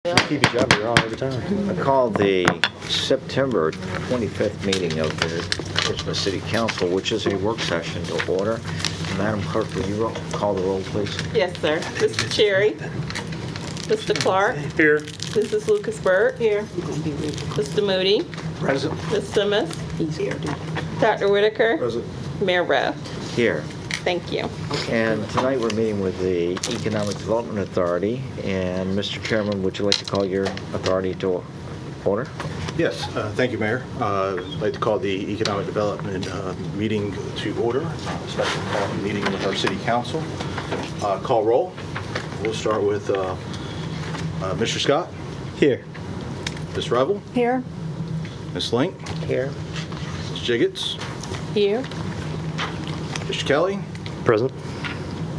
Keep your job, you're on every time. I call the September 25th meeting of the Portsmouth City Council, which is a work session, to order. Madam Clerk, will you call the roll, please? Yes, sir. Mr. Cherry. Mr. Clark. Here. Mrs. Lucasberg. Here. Mr. Moody. Present. Ms. Simmons. He's here. Dr. Whitaker. Present. Mayor Ruff. Here. Thank you. And tonight we're meeting with the Economic Development Authority. And Mr. Chairman, would you like to call your authority to order? Yes, thank you, Mayor. I'd like to call the Economic Development meeting to order, special call meeting with our City Council. Call roll. We'll start with Mr. Scott. Here. Ms. Revel. Here. Ms. Link. Here. Ms. Jiggets. Here. Mr. Kelly. Present.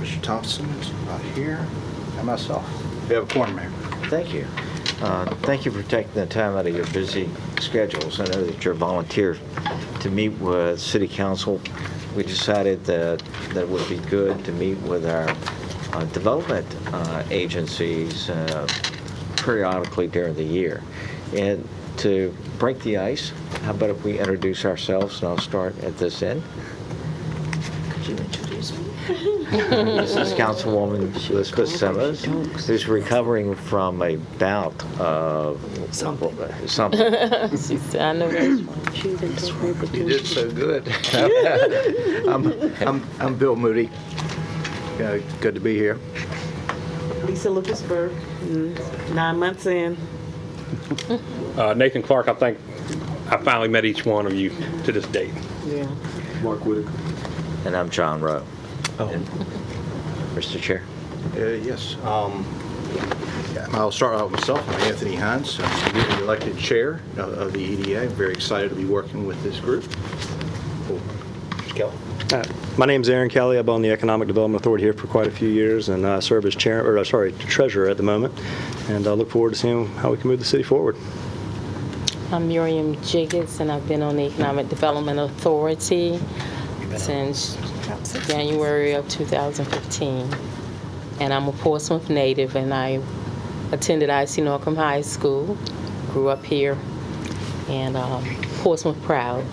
Mr. Thompson is not here. And myself. We have a quorum, Mayor. Thank you. Thank you for taking the time out of your busy schedules. I know that you're volunteer to meet with City Council. We decided that it would be good to meet with our development agencies periodically during the year. And to break the ice, how about if we introduce ourselves, and I'll start at this end. Could you introduce me? This is Councilwoman Elizabeth Simmons, who's recovering from a bout of something. I know that's right. You did so good. I'm Bill Moody. Good to be here. Lisa Lucasberg, 9 months in. Nathan Clark, I think I finally met each one of you to this date. Yeah. Mark Whitaker. And I'm John Rowe. And Mr. Chair. Yes. I'll start out with myself. I'm Anthony Hines. I'm the elected chair of the EDA. I'm very excited to be working with this group. Mr. Kelly. My name's Aaron Kelly. I've been on the Economic Development Authority here for quite a few years, and I serve as treasurer at the moment. And I look forward to seeing how we can move the city forward. I'm Miriam Jiggets, and I've been on the Economic Development Authority since January of 2015. And I'm a Portsmouth native, and I attended IC Norcom High School, grew up here, and Portsmouth proud.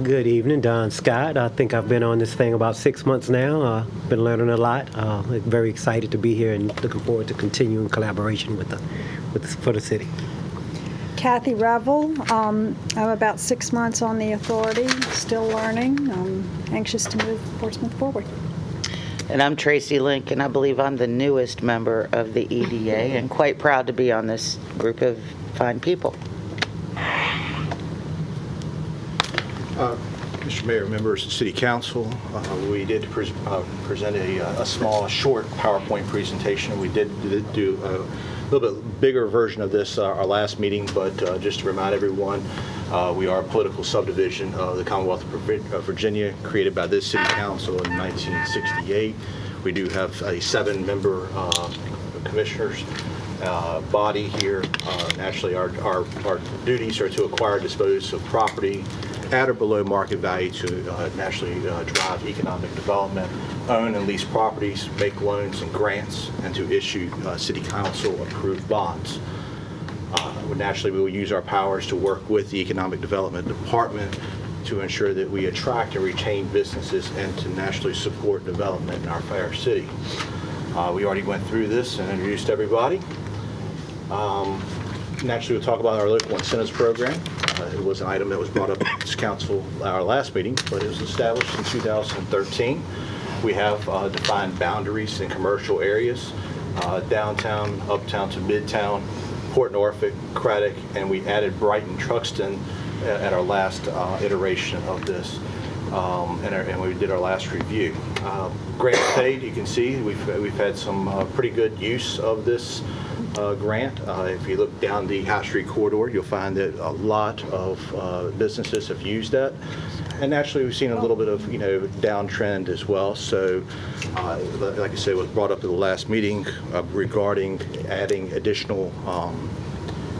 Good evening, Don Scott. I think I've been on this thing about 6 months now. Been learning a lot. Very excited to be here and looking forward to continuing collaboration for the city. Kathy Revel. I'm about 6 months on the authority, still learning. I'm anxious to move Portsmouth forward. And I'm Tracy Link, and I believe I'm the newest member of the EDA and quite proud to be on this group of fine people. Mr. Mayor, members of the City Council, we did present a small, short PowerPoint presentation. We did do a little bit bigger version of this our last meeting, but just to remind everyone, we are a political subdivision of the Commonwealth of Virginia, created by this City Council in 1968. We do have a 7-member commissioners body here. Naturally, our duties are to acquire, dispose of property at or below market value to nationally drive economic development, own and lease properties, make loans and grants, and to issue City Council approved bonds. Naturally, we will use our powers to work with the Economic Development Department to ensure that we attract and retain businesses and to nationally support development in our fair city. We already went through this and introduced everybody. Naturally, we'll talk about our local incentives program. It was an item that was brought up at this council our last meeting, but it was established in 2013. We have defined boundaries in commercial areas, downtown, uptown to midtown, Port Norfolk, Craddock, and we added Brighton, Truxton at our last iteration of this, and we did our last review. Grant paid, you can see we've had some pretty good use of this grant. If you look down the High Street corridor, you'll find that a lot of businesses have used that. And naturally, we've seen a little bit of, downtrend as well. So, like I said, it was brought up at the last meeting regarding adding additional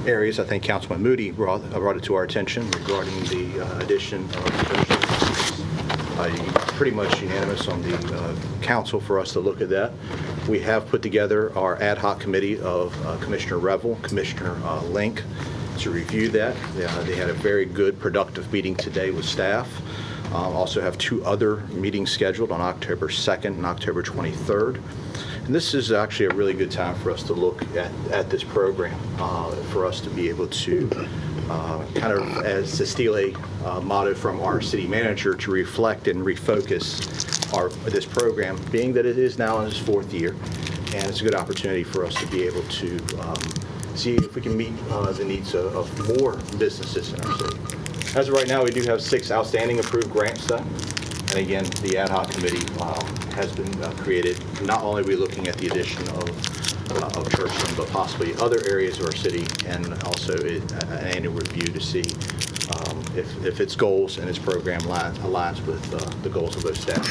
areas. I think Councilman Moody brought it to our attention regarding the addition of pretty much unanimous on the council for us to look at that. We have put together our ad hoc committee of Commissioner Revel, Commissioner Link, to review that. They had a very good, productive meeting today with staff. Also have 2 other meetings scheduled on October 2nd and October 23rd. And this is actually a really good time for us to look at this program, for us to be able to kind of, as to steal a motto from our city manager, to reflect and refocus this program, being that it is now in its 4th year, and it's a good opportunity for us to be able to see if we can meet the needs of more businesses in our city. As of right now, we do have 6 outstanding approved grants done. And again, the ad hoc committee has been created. Not only are we looking at the addition of Churchland, but possibly other areas of our city, and also an annual review to see if its goals and its program aligns with the goals of those staff.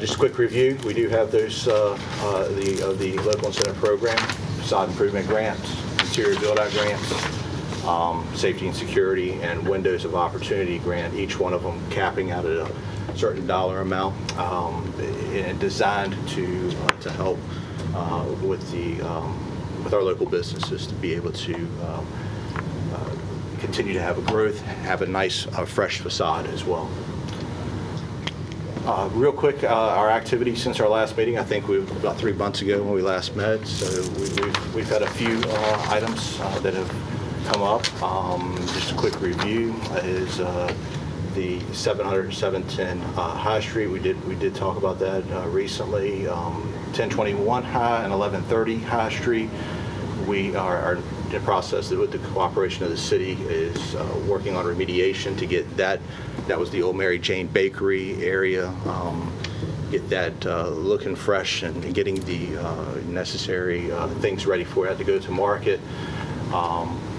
Just a quick review. We do have those the local incentive program, facade improvement grants, interior build-out grants, safety and security, and windows of opportunity grant, each one of them capping out at a certain dollar amount, and designed to help with our local businesses to be able to continue to have a growth, have a nice fresh facade as well. Real quick, our activity since our last meeting, I think about 3 months ago when we last met, so we've had a few items that have come up. Just a quick review is the 710 High Street. We did talk about that recently. 1021 High and 1130 High Street. We are in the process with the cooperation of the city is working on remediation to get that. That was the old Mary Jane Bakery area. Get that looking fresh and getting the necessary things ready for it to go to market.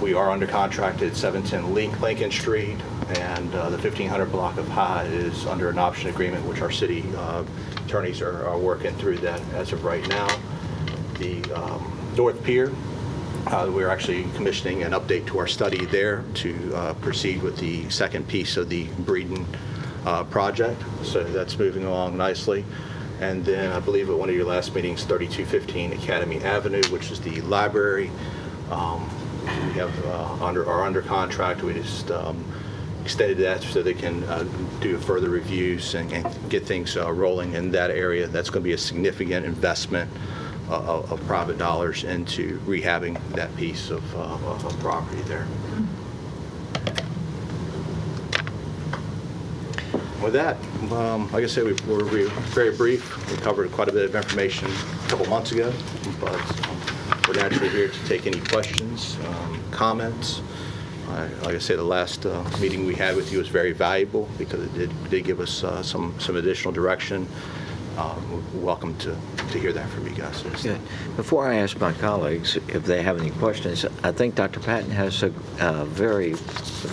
We are under contract at 710 Lincoln Street, and the 1500 block of High is under an option agreement, which our city attorneys are working through that as of right now. The North Pier, we're actually commissioning an update to our study there to proceed with the second piece of the Breeden project, so that's moving along nicely. And then I believe at one of your last meetings, 3215 Academy Avenue, which is the library. We have are under contract. We just extended that so they can do further reviews and get things rolling in that area. That's going to be a significant investment of private dollars into rehabbing that piece of property there. With that, like I said, we're very brief. We covered quite a bit of information a couple months ago, but we're naturally here to take any questions, comments. Like I said, the last meeting we had with you was very valuable because it did give us some additional direction. We're welcome to hear that from you guys. Good. Before I ask my colleagues if they have any questions, I think Dr. Patton has a very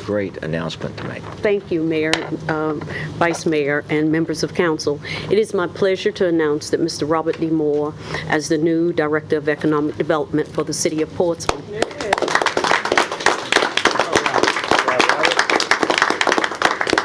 great announcement to make. Thank you, Mayor, Vice Mayor, and members of council. It is my pleasure to announce that Mr. Robert D. Moore as the new Director of Economic Development for the City of Portsmouth.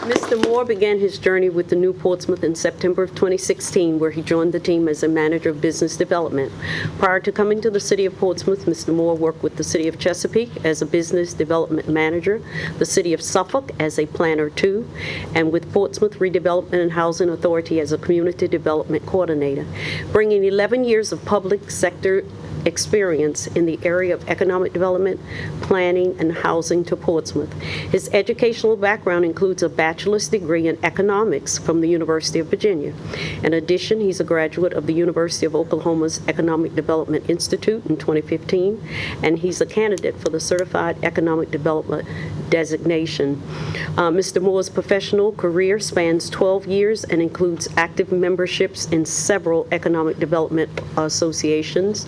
Mr. Moore began his journey with the New Portsmouth in September of 2016, where he joined the team as a manager of business development. Prior to coming to the City of Portsmouth, Mr. Moore worked with the City of Chesapeake as a business development manager, the City of Suffolk as a planner too, and with Portsmouth Redevelopment and Housing Authority as a community development coordinator, bringing 11 years of public sector experience in the area of economic development, planning, and housing to Portsmouth. His educational background includes a bachelor's degree in economics from the University of Virginia. In addition, he's a graduate of the University of Oklahoma's Economic Development Institute in 2015, and he's a candidate for the Certified Economic Development designation. Mr. Moore's professional career spans 12 years and includes active memberships in several economic development associations,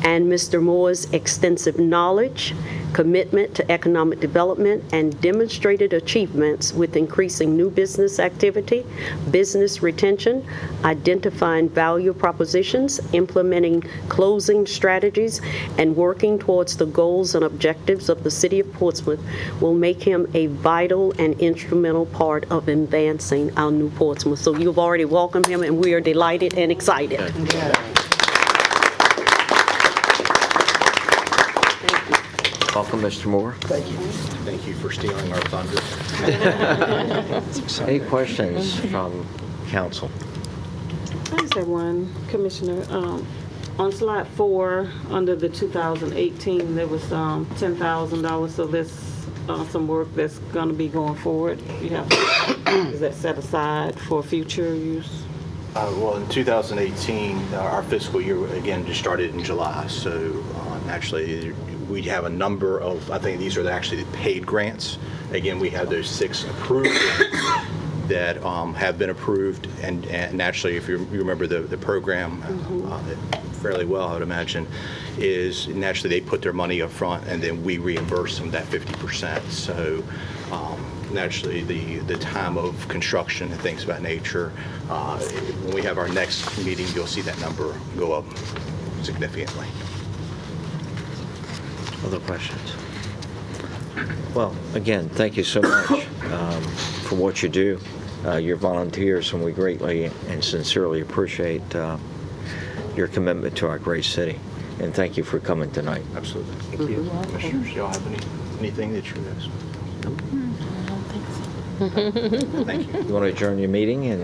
and Mr. Moore's extensive knowledge, commitment to economic development, and demonstrated achievements with increasing new business activity, business retention, identifying value propositions, implementing closing strategies, and working towards the goals and objectives of the City of Portsmouth will make him a vital and instrumental part of advancing our new Portsmouth. So you've already welcomed him, and we are delighted and excited. Welcome, Mr. Moore. Thank you. Thank you for stealing our thunder. Any questions from council? I just have one, Commissioner. On slide 4, under the 2018, there was $10,000, so there's some work that's going to be going forward. You have, is that set aside for future use? Well, in 2018, our fiscal year, again, just started in July. So actually, we have a number of, I think these are actually the paid grants. Again, we have those 6 approved grants that have been approved. And naturally, if you remember the program fairly well, I would imagine, is naturally they put their money up front and then we reimburse them that 50%. So naturally, the time of construction and things of that nature, when we have our next meeting, you'll see that number go up significantly. Other questions? Well, again, thank you so much for what you do, your volunteers, and we greatly and sincerely appreciate your commitment to our great city. And thank you for coming tonight. Absolutely. Thank you. Commissioners, y'all have anything that you guys? Thank you. You want to adjourn your meeting? And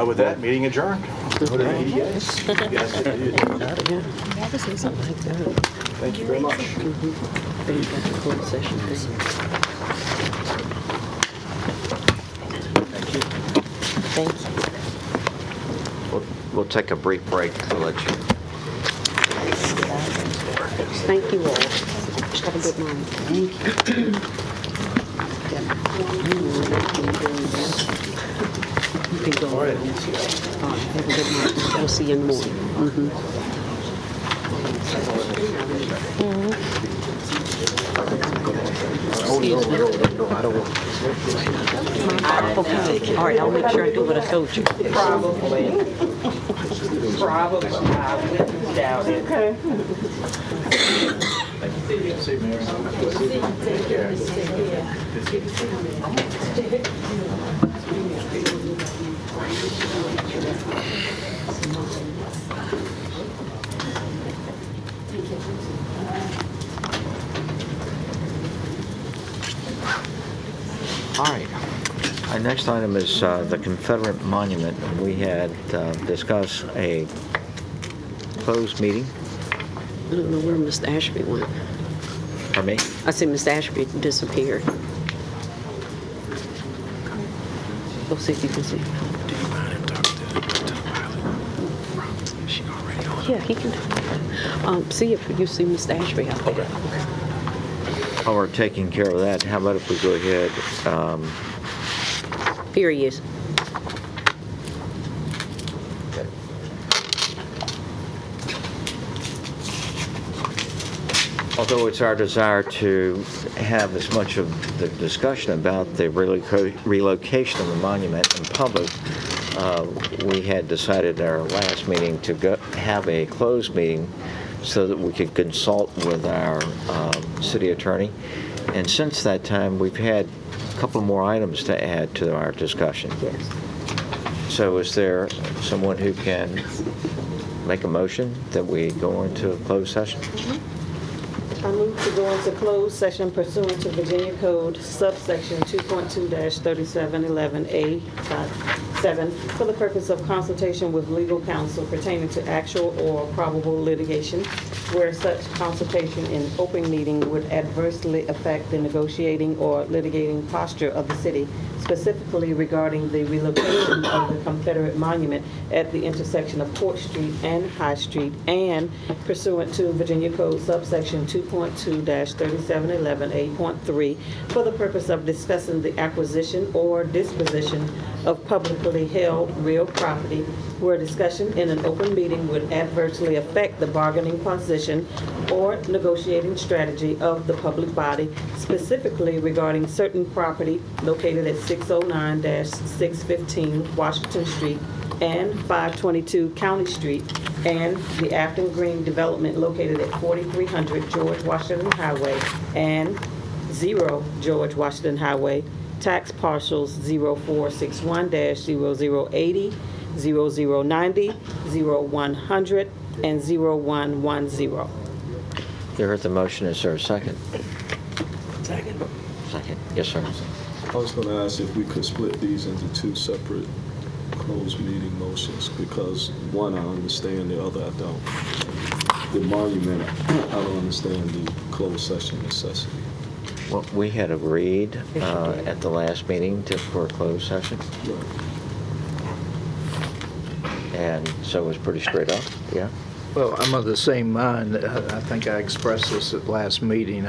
With that, meeting adjourned. Go to the EDAs. You guys have to do it. Thank you very much. Thank you. we'll take a brief break to let you. Thank you all. Have a good night. You can go. All right. Have a good night. We'll see you in the morning. Okay. All right, I'll make sure I do what I told you. Probably. I wouldn't doubt it. Okay. All right. Our next item is the Confederate Monument. We had discussed a closed meeting. I don't know where Mr. Ashby went. Pardon me? I said Mr. Ashby disappeared. Go see if you can see. Yeah, he can. See if you see Mr. Ashby out there. While we're taking care of that, how about if we go ahead? Here he is. Although it's our desire to have as much of the discussion about the relocation of the monument in public, we had decided at our last meeting to have a closed meeting so that we could consult with our city attorney. And since that time, we've had a couple more items to add to our discussion. Yes. So is there someone who can make a motion that we go into a closed session? I move to go into closed session pursuant to Virginia Code subsection 2.2-3711A.7 for the purpose of consultation with legal counsel pertaining to actual or probable litigation, where such consultation in open meeting would adversely affect the negotiating or litigating posture of the city, specifically regarding the relocation of the Confederate monument at the intersection of Court Street and High Street, and pursuant to Virginia Code subsection 2.2-3711A.3 for the purpose of discussing the acquisition or disposition of publicly held real property where discussion in an open meeting would adversely affect the bargaining position or negotiating strategy of the public body, specifically regarding certain property located at 609-615 Washington Street and 522 County Street, and the Afton Green development located at 4300 George Washington Highway and 0 George Washington Highway, tax parcels 0461-0080, 0090, 0100, and 0110. You heard the motion. Is there a second? Second. Second. Yes, sir. I was going to ask if we could split these into two separate closed meeting motions, because one I understand, the other I don't. The monument, I don't understand the closed session necessity. Well, we had agreed at the last meeting for a closed session, and so it was pretty straight up, yeah? Well, I'm of the same mind. I think I expressed this at last meeting.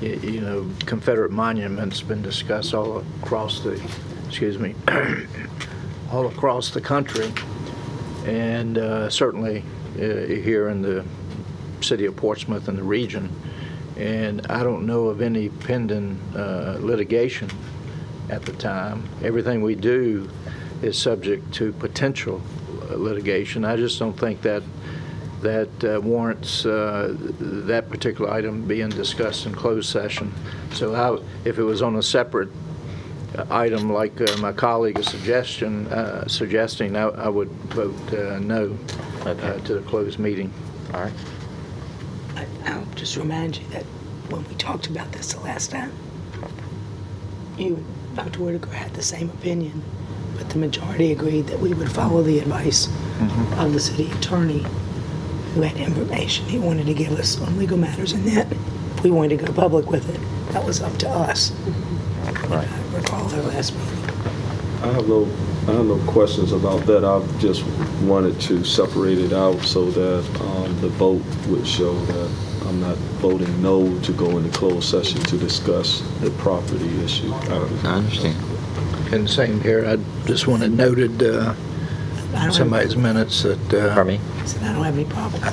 You know, Confederate monuments been discussed all across the, all across the country, and certainly here in the city of Portsmouth and the region. And I don't know of any pending litigation at the time. Everything we do is subject to potential litigation. I just don't think that warrants that particular item being discussed in closed session. So if it was on a separate item like my colleague is suggesting, I would vote no to the closed meeting. All right. I'll just remind you that when we talked about this the last time, you, Dr. Whitaker, had the same opinion, but the majority agreed that we would follow the advice of the city attorney, who had information he wanted to give us on legal matters, and that if we wanted to go public with it, that was up to us. Right. I recall our last meeting. I have no questions about that. I just wanted to separate it out so that the vote would show that I'm not voting no to go into closed session to discuss the property issue. I understand. And same here, I just wanted noted somebody's minutes that. Pardon me? I said I don't have any problem. I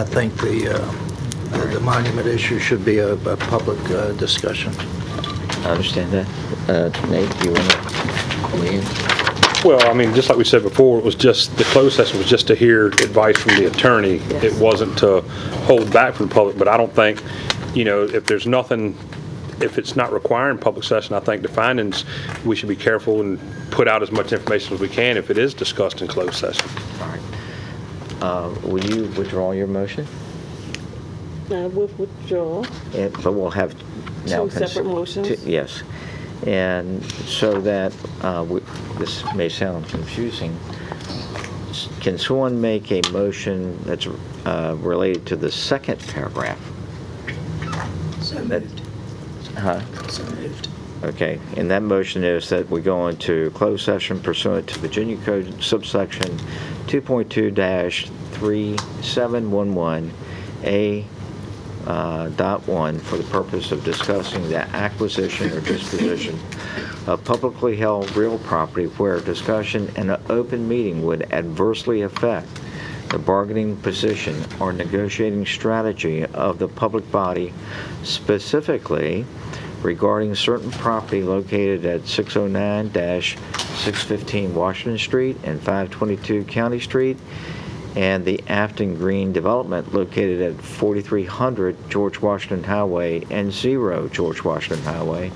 think the monument issue should be a public discussion. I understand that. Nate, do you want to weigh in? Well, I mean, just like we said before, it was just, the closed session was just to hear advice from the attorney. Yes. It wasn't to hold back from the public, but I don't think, you know, if there's nothing, if it's not requiring public session, I think the findings, we should be careful and put out as much information as we can if it is discussed in closed session. All right. Will you withdraw your motion? I will withdraw. But we'll have now. Two separate motions? Yes. And so that, this may sound confusing, can someone make a motion that's related to the second paragraph? So moved. Huh? So moved. Okay, and that motion is that we go into closed session pursuant to Virginia Code subsection 2.2-3711A .1 for the purpose of discussing the acquisition or disposition of publicly held real property where discussion in an open meeting would adversely affect the bargaining position or negotiating strategy of the public body, specifically regarding certain property located at 609-615 Washington Street and 522 County Street, and the Afton Green development located at 4300 George Washington Highway and 0 George Washington Highway,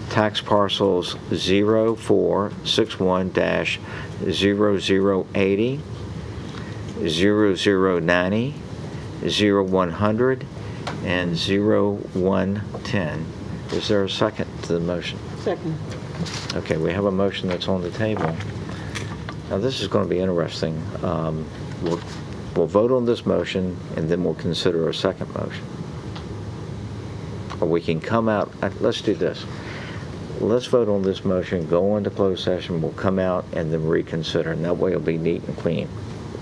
tax parcels 0461-0080, 0090, 0100, and 0110. Is there a second to the motion? Second. Okay, we have a motion that's on the table. Now, this is going to be interesting. We'll vote on this motion, and then we'll consider a second motion. Or we can come out, let's do this. Let's vote on this motion, go into closed session, we'll come out, and then reconsider, and that way it'll be neat and clean.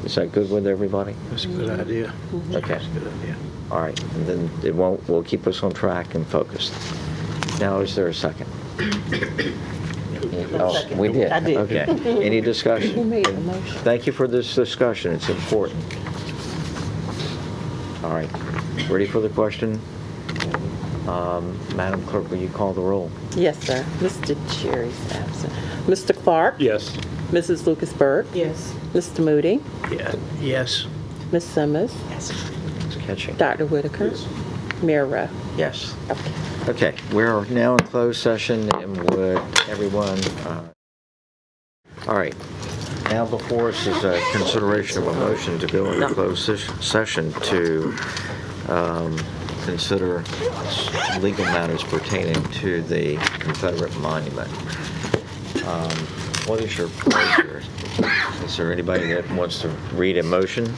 Is that good with everybody? That's a good idea. Okay. That's a good idea. All right, and then will keep us on track and focused. Now, is there a second? Oh, we did? I did. Okay. Any discussion? Who made the motion? Thank you for this discussion, it's important. All right, ready for the question? Madam Clerk, will you call the roll? Yes, sir. Mr. Cherry's absent. Mr. Clark? Yes. Mrs. Lucasberg? Yes. Mr. Moody? Yes. Ms. Simmons? It's catching. Dr. Whitaker? Mayor Rowe? Yes. Okay. Okay, we're now in closed session, and would everyone, all right. Now before us is a consideration of a motion to go into closed session to consider legal matters pertaining to the Confederate monument. What is your pleasure? Is there anybody that wants to read a motion?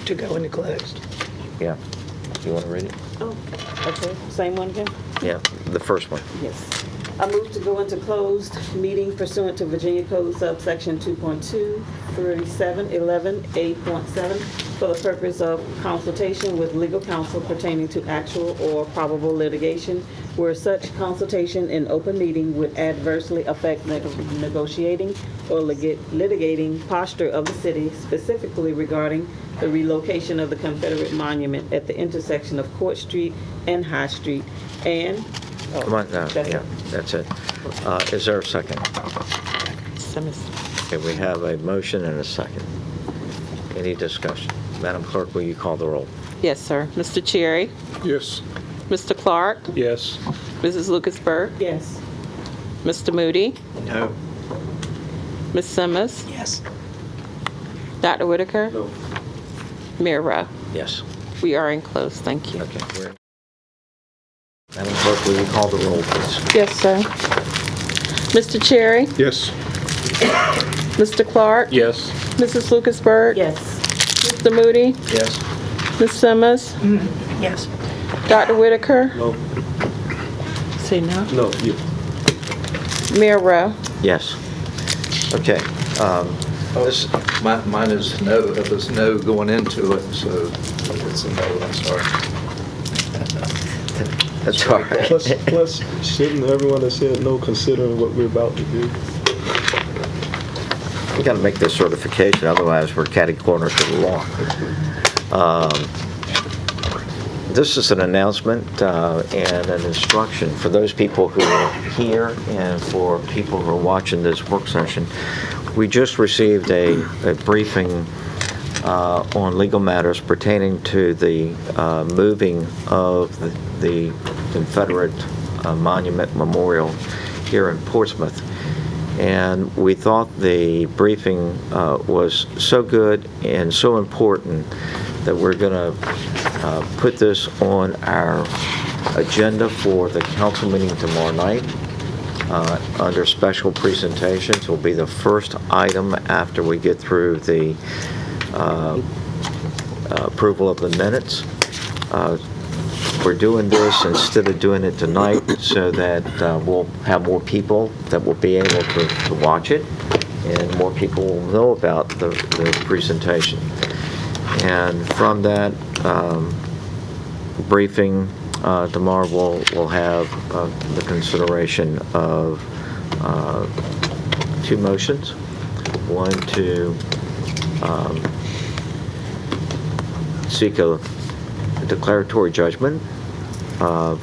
To go into closed. Yeah. You want to read it? Oh, okay. Same one again? Yeah, the first one. Yes. I move to go into closed meeting pursuant to Virginia Code subsection 2.2, 3711, 8.7, for the purpose of consultation with legal counsel pertaining to actual or probable litigation, where such consultation in open meeting would adversely affect negotiating or litigating posture of the city, specifically regarding the relocation of the Confederate monument at the intersection of Court Street and High Street, and Come on, no, That's yeah, it. that's it. Is there a second? Simmons. Okay, we have a motion and a second. Any discussion? Madam Clerk, will you call the roll? Yes, sir. Mr. Cherry? Yes. Mr. Clark? Yes. Mrs. Lucasberg? yes. Mr. Moody? No. Ms. Simmons? Yes. Dr. Whitaker? No. Mayor Rowe? Yes. We are in close. Thank you. Okay. Madam Clerk, will you call the roll, please? Yes, sir. Mr. Cherry? Yes. Mr. Clark? Yes. Mrs. Lucasberg? Yes. Mr. Moody? Yes. Ms. Simmons? Yes. Dr. Whitaker? No, Say no. no, you, Mayor Rowe? Yes. Okay. This, Mine is no. It was no going into it, so it's a no. I'm sorry. that's all right. plus, shouldn't everyone that said no considering what we're about to do? We got to make this certification, otherwise we're catty corner to the law. This is an announcement and an instruction for those people who are here and for people who are watching this work session. We just received a briefing on legal matters pertaining to the moving of the Confederate Monument Memorial here in Portsmouth. And we thought the briefing was so good and so important that we're going to put this on our agenda for the council meeting tomorrow night under special presentations. Will be the first item after we get through the approval of the minutes. We're doing this instead of doing it tonight so that we'll have more people that will be able to watch it, and more people will know about the presentation. And from that briefing tomorrow, we'll have the consideration of two motions. One to seek a declaratory judgment on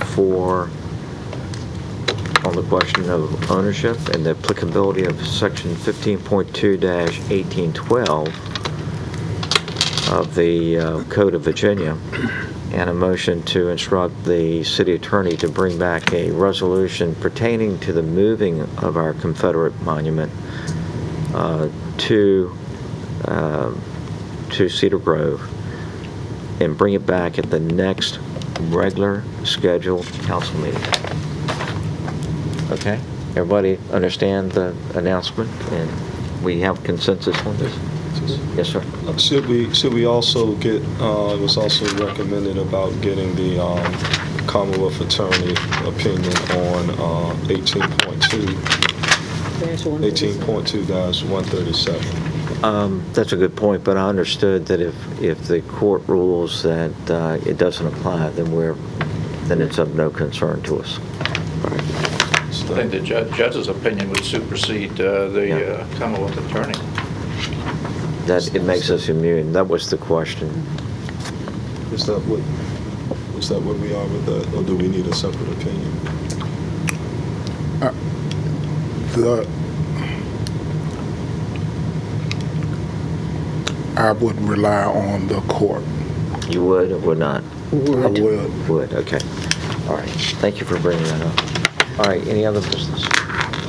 the question of ownership and the applicability of section 15.2-1812 of the Code of Virginia, and a motion to instruct the city attorney to bring back a resolution pertaining to the moving of our Confederate monument to Cedar Grove, and bring it back at the next regular scheduled council meeting. Okay? Everybody understand the announcement, and we have consensus on this? Yes, sir. Should we also get, it was also recommended about getting the Commonwealth Attorney opinion on 18.2-137. That's a good point, but I understood that if the court rules that it doesn't apply, then it's of no concern to us. think the judge's opinion would supersede the Commonwealth attorney. That it makes us immune. That was the question. Is that what we are with that, or do we need a separate opinion? I would rely on the court. You would or would not? I would. Would, okay. All right. Thank you for bringing that up. All right, any other business?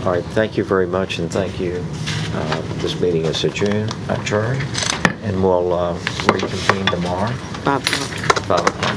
All right, thank you very much, and thank you. This meeting is adjourned, and we'll reconvene tomorrow. 5 o'clock. 5 o'clock.